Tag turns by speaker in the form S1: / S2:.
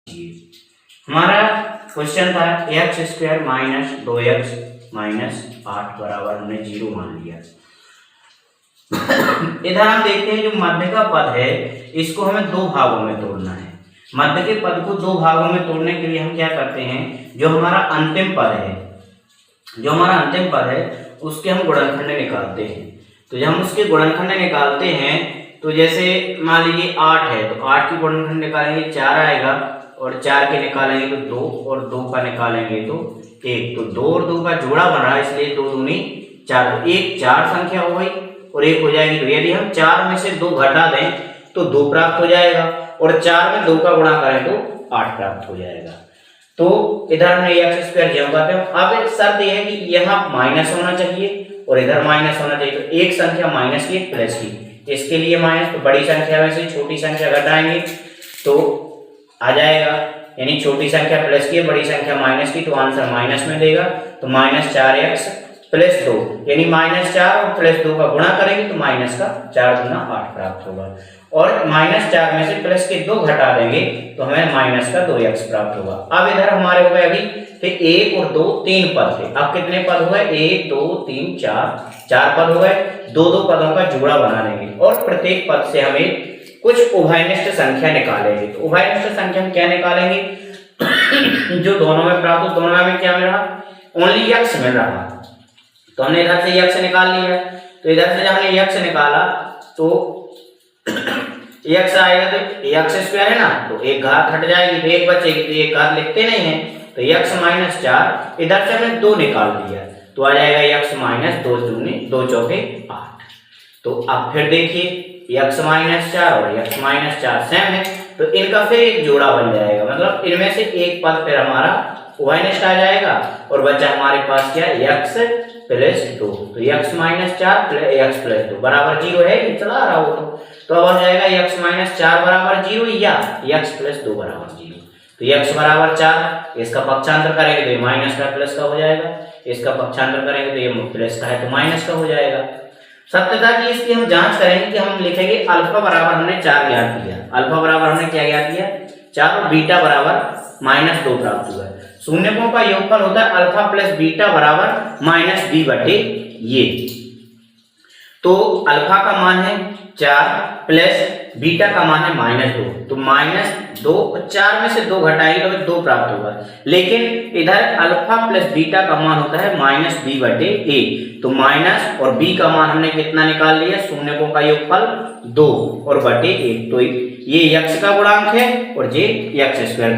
S1: हमारा क्वेश्चन था x square minus 2x minus 8 बराबर हमने 0 मान लिया। इधर हम देखते हैं जो मध्य का पद है इसको हमें दो भागों में तोड़ना है। मध्य के पद को दो भागों में तोड़ने के लिए हम क्या करते हैं, जो हमारा अंतिम पद है उसके हम गुणनखंड निकालते हैं। तो जब हम उसके गुणनखंड निकालते हैं तो जैसे मान लीजिए 8 है तो 8 की गुणनखंड निकालेंगे 4 आएगा, और 4 के निकालेंगे तो 2, और 2 का निकालेंगे तो 1। तो 2 और 2 का जोड़ा बन रहा है, इसलिए 2 दूनी 4। तो एक 4 संख्या हो गई और एक हो जाएगी। तो यदि हम 4 में से 2 घटा दें तो 2 प्राप्त हो जाएगा, और 4 में 2 का गुणा करें तो 8 प्राप्त हो जाएगा। तो इधर हमने एक्स स्क्वायर जम करते हैं। अब शर्त यह है कि यहाँ माइनस होना चाहिए और इधर माइनस होना चाहिए। तो एक संख्या माइनस की एक प्लस की, इसके लिए माइनस, तो बड़ी संख्या में से छोटी संख्या घटाएंगे तो आ जाएगा, यानी छोटी संख्या प्लस की है बड़ी संख्या माइनस की, तो आंसर माइनस में देगा। तो माइनस 4x प्लस 2, यानी माइनस 4 और प्लस 2 का गुणा करेंगे तो माइनस का 4 गुना 8 प्राप्त होगा, और माइनस 4 में से प्लस के 2 घटा देंगे तो हमें माइनस का 2x प्राप्त होगा। अब इधर हमारे हो गए अभी फिर 1 और 2 3 पद थे। अब कितने पद हो गए, 1 2 3 4 पद हो गए। 2 पदों का जोड़ा बना लेंगे और प्रत्येक पद से हमें कुछ उभयनिष्ठ संख्या निकालेंगे। तो उभयनिष्ठ संख्या हम क्या निकालेंगे, जो दोनों में प्राप्त हो, दोनों में क्या मिल रहा, ओनली x मिल रहा। तो हमने इधर से x निकाल लिया। तो इधर से जब हमने x निकाला तो x आएगा, तो x स्क्वायर है ना, तो एक घात हट जाएगी तो एक बचेगी, तो एक घात लिखते नहीं है। तो x माइनस 4, इधर से हमने 2 निकाल दिया तो आ जाएगा x माइनस 2 दूनी 2 चौके 8। तो अब फिर देखिए x माइनस 4 और x माइनस 4 सेम है, तो इनका फिर एक जोड़ा बन जाएगा, मतलब इनमें से एक पद फिर हमारा उभयनिष्ठ आ जाएगा, और बचा हमारे पास क्या, x प्लस 2। तो x minus 4 plus x plus 2 बराबर 0 है, ये चला रहा हो तो अब आ जाएगा x माइनस 4 बराबर 0 या x प्लस 2 बराबर 0। तो x बराबर 4, इसका पक्षांतर करेंगे तो ये माइनस का प्लस का हो जाएगा, इसका पक्षांतर करेंगे तो ये प्लस का है तो माइनस का हो जाएगा। सत्यता की इसकी हम जांच करेंगे कि हम लिखेंगे अल्फा बराबर हमने 4 ज्ञात किया, अल्फा बराबर हमने क्या ज्ञात किया 4, और बीटा बराबर माइनस 2 प्राप्त हुआ है। शून्यकों का योगफल होता है अल्फा प्लस बीटा बराबर माइनस b बटे ये। तो अल्फा का मान है 4 प्लस बीटा का मान है माइनस 2। तो माइनस 2, 4 में से 2 घटाएंगे तो 2 प्राप्त होगा, लेकिन इधर अल्फा प्लस बीटा का मान होता है माइनस b बटे a। तो माइनस और b का मान हमने कितना निकाल लिया, शून्यकों का योगफल 2 और बटे 1। तो ये x का गुणांक है और ये x स्क्वायर का